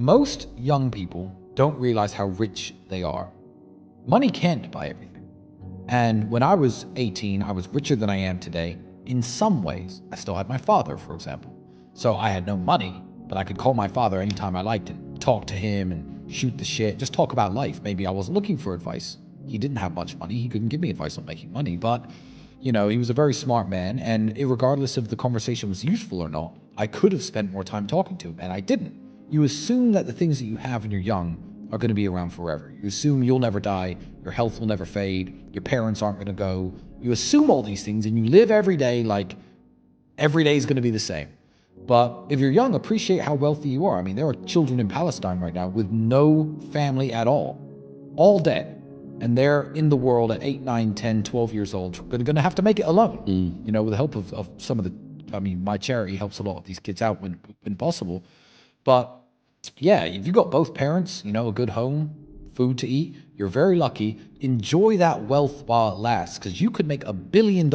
Most young people don't realize how rich they are. Money can't buy everything. And when I was 18, I was richer than I am today. In some ways, I still had my father, for example. So I had no money, but I could call my father anytime I liked and talk to him and shoot the shit, just talk about life. Maybe I wasn't looking for advice. He didn't have much money. He couldn't give me advice on making money, but he was a very smart man. And regardless if the conversation was useful or not, I could have spent more time talking to him, and I didn't. You assume that the things that you have when you're young are going to be around forever. You assume you'll never die, your health will never fade, your parents aren't going to go. You assume all these things and you live every day like every day is going to be the same. But if you're young, appreciate how wealthy you are. I mean, there are children in Palestine right now with no family at all dead. And they're in the world at 8, 9, 10, 12 years old. They're going to have to make it alone, with the help of some of my charity helps a lot of these kids out when possible. But yeah, if you got both parents, a good home, food to eat, you're very lucky. Enjoy that wealth while it lasts, because you could make $1 billion.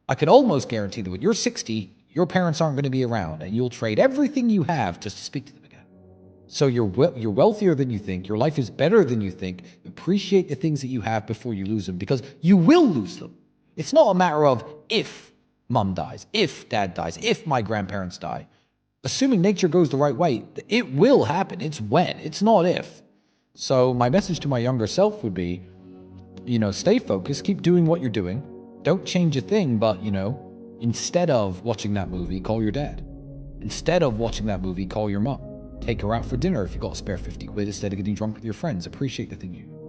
I can almost guarantee that when you're 60, your parents aren't going to be around, and you'll trade everything you have just to speak to them again. So you're wealthier than you think. Your life is better than you think. Appreciate the things that you have before you lose them, because you will lose them. It's not a matter of if mom dies, if dad dies, if my grandparents die. Assuming nature goes the right way, it will happen. It's when, it's not if. So my message to my younger self would be, stay focused, keep doing what you're doing. Don't change a thing, but, instead of watching that movie, call your dad. Instead of watching that movie, call your mom. Take her out for dinner if you got a spare 50 quid instead of getting drunk with your friends. Appreciate the thing you